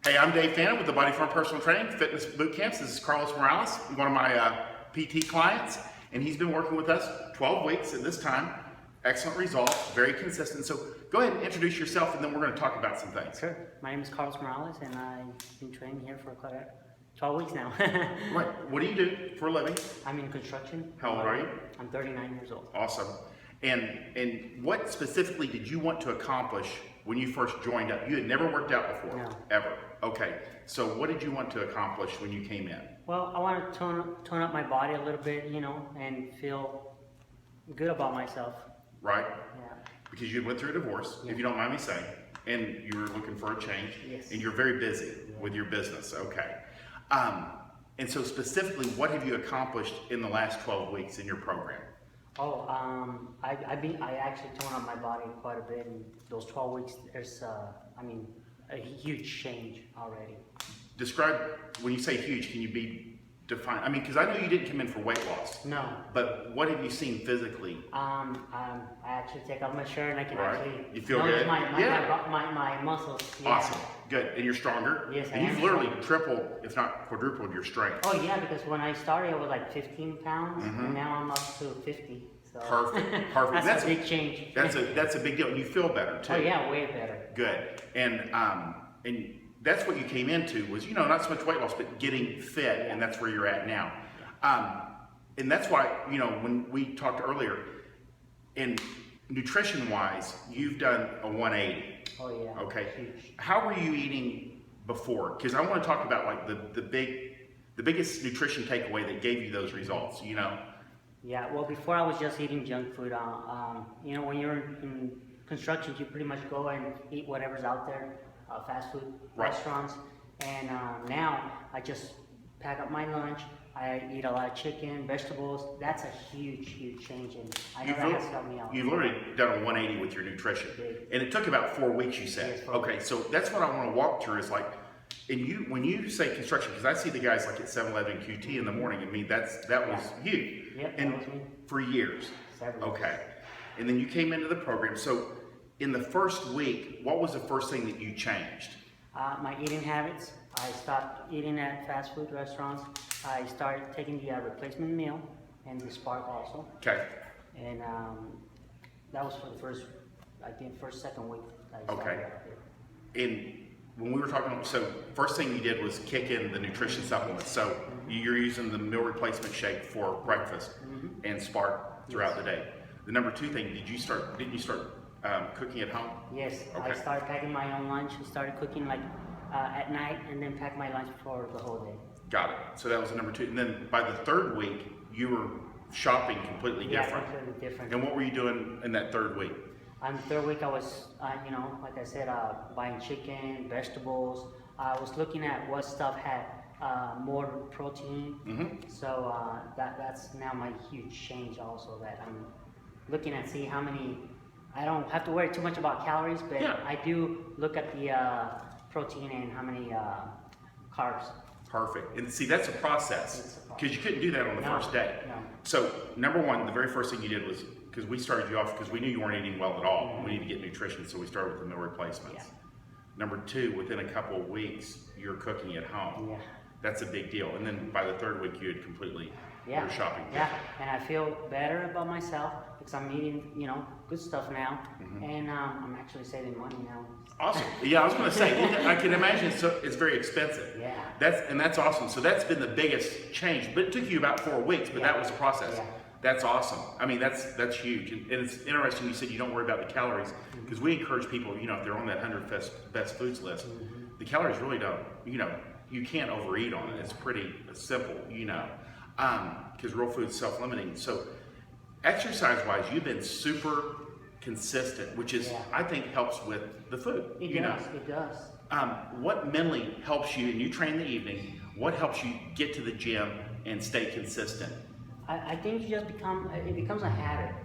Hey, I'm Dave Fannin with the Body Form Personal Training Fitness Bootcamps. This is Carlos Morales, one of my PT clients, and he's been working with us 12 weeks at this time. Excellent results, very consistent. So go ahead and introduce yourself, and then we're going to talk about some things. Sure. My name is Carlos Morales, and I've been training here for quite 12 weeks now. Right. What do you do for a living? I'm in construction. How old are you? I'm 39 years old. Awesome. And what specifically did you want to accomplish when you first joined up? You had never worked out before? No. Ever? Okay. So what did you want to accomplish when you came in? Well, I want to tone up my body a little bit, and feel good about myself. Right? Yeah. Because you went through a divorce, if you don't mind me saying, and you were looking for a change, Yes. and you're very busy with your business. Okay. And so specifically, what have you accomplished in the last 12 weeks in your program? Oh, I actually toned up my body quite a bit in those 12 weeks. There's, a huge change already. Describe, when you say huge, can you be defined? I mean, because I know you didn't come in for weight loss. No. But what have you seen physically? I actually take off my shirt and I can actually You feel notice good? my muscles. Yeah. Awesome. Good. And you're stronger? Yes, And I you've am literally stronger. tripled, if not quadrupled, your strength. Oh yeah, because when I started I was like 15 pounds and now I'm up to 50. So Perfect. Perfect. that's a big change. That's a big deal. And you feel better too. Oh yeah, way better. Good. And that's what you came into was, not so much weight loss, but getting fit, and that's where you're at now. And that's why, when we talked earlier, in nutrition-wise, you've done a 180. Oh yeah. Okay. Huge. How were you eating before? Because I want to talk about like the biggest nutrition takeaway that gave you those results. Yeah. Well, before I was just eating junk food. When you're in construction, you pretty much go and eat whatever's out there, fast food restaurants. And now I just pack up my lunch. I eat a lot of chicken, vegetables. That's a huge change, and I know that has helped me out. You've already done a 180 with your nutrition, and it took about 4 weeks. You said, Yes, 4 okay. So that's what I want to walk through. Is like, and when you say construction, because I see the guys like at 7-Eleven QT in the morning. I mean, that was you. Yep, and that was me. for years. Several. Okay, and then you came into the program. So in the first week, what was the first thing that you changed? My eating habits. I stopped eating at fast food restaurants. I started taking the replacement meal and the Spark also. Okay. And that was for the second week. I started Okay. out there. And when we were talking, so first thing you did was kick in the nutrition supplements. So you're using the meal replacement shake for breakfast and Spark throughout the day. The number 2 thing, didn't you start cooking at home? Yes, Okay. I started packing my own lunch. I started cooking at night and then pack my lunch for the whole day. Got it. So that was the number 2. And then by the 3rd week, you were shopping completely different. Yeah, completely different. And what were you doing in that 3rd week? On the 3rd week, I was, like I said, buying chicken, vegetables. I was looking at what stuff had more protein. So that's now my huge change also, that I'm looking at see how many. I don't have to worry too much about calories, but I do look at the protein and how many carbs. Perfect. And see, that's a process because you couldn't do that on the first day. No. So number 1, the very first thing you did was, because we started you off because we knew you weren't eating well at all. We need to get nutrition, so we started with the meal replacements. Yeah. Number 2, within a couple of weeks, you're cooking at home. Yeah. That's a big deal. And then by the 3rd week, you had completely your shopping. Yeah, and I feel better about myself because I'm eating, good stuff now, and I'm actually saving money now. Awesome. Yeah, I was going to say, I can imagine it's very expensive. Yeah. That's awesome. So that's been the biggest change, but it took you about 4 weeks, but that was a process. Yeah. That's awesome. I mean, that's huge. And it's interesting you said you don't worry about the calories, because we encourage people, if they're on that 100 best foods list, the calories really don't, you can't overeat on it. It's pretty simple, because real food's self-limiting. So exercise-wise, you've been super consistent, which is, I think, helps with the food. It does. What mentally helps you, and you train in the evening, what helps you get to the gym and stay consistent? I think it becomes a habit,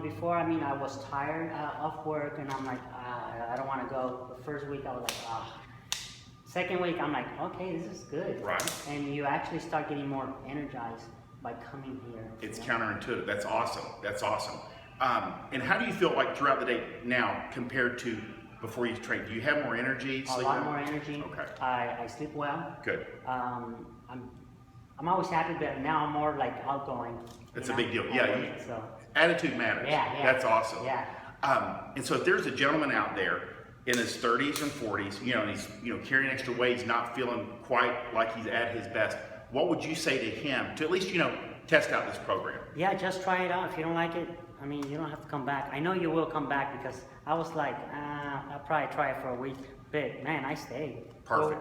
before, I was tired of work and I'm like, I don't want to go. The first week I was like, Second week I'm like, okay, this is good. Right. And you actually start getting more energized by coming here. It's counterintuitive. That's awesome. That's awesome. And how do you feel like throughout the day now compared to before you train? Do you have more energy? A lot more energy. Okay. I sleep well. Good. I'm always happy, but now I'm more like outgoing. That's a big deal. Yeah. So. Attitude matters. Yeah. That's awesome. Yeah. And so if there's a gentleman out there in his 30s and 40s, and he's carrying extra weight, he's not feeling quite like he's at his best, what would you say to him to at least test out this program? Yeah, just try it out. If you don't like it, I mean, you don't have to come back. I know you will come back, because I was like, I'll probably try it for a week. But man, I stayed. Perfect.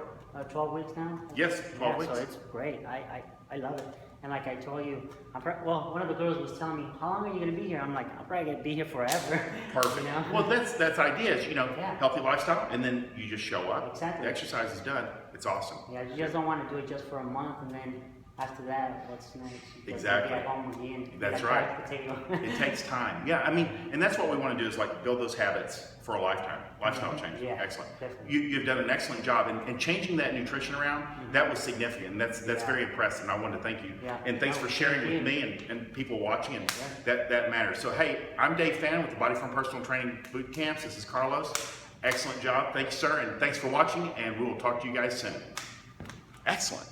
12 weeks now? Yes, 12 weeks. So it's great. I love it. And like I told you, one of the girls was telling me, how long are you going to be here? I'm like, I'm probably going to be here forever. Perfect. Well, that's ideas, Yeah. healthy lifestyle, and then you just show up. Exactly. The exercise is done. It's awesome. Yeah, you just don't want to do it just for a month, and then after that, what's next? Exactly. Get home again. That's Like right. potato. It takes time. Yeah, I mean, and that's what we want to do, is like build those habits for a lifestyle change. Yeah, Excellent. definitely. You've done an excellent job, and changing that nutrition around, that was significant. And that's Yeah. very impressive, and I want to thank you. Yeah. And thanks for sharing with me and people watching, and that matters. So hey, I'm Dave Fannin with the Body Form Personal Training Bootcamps. This is Carlos. Excellent job. Thank you, sir, and thanks for watching, and we will talk to you guys soon. Excellent.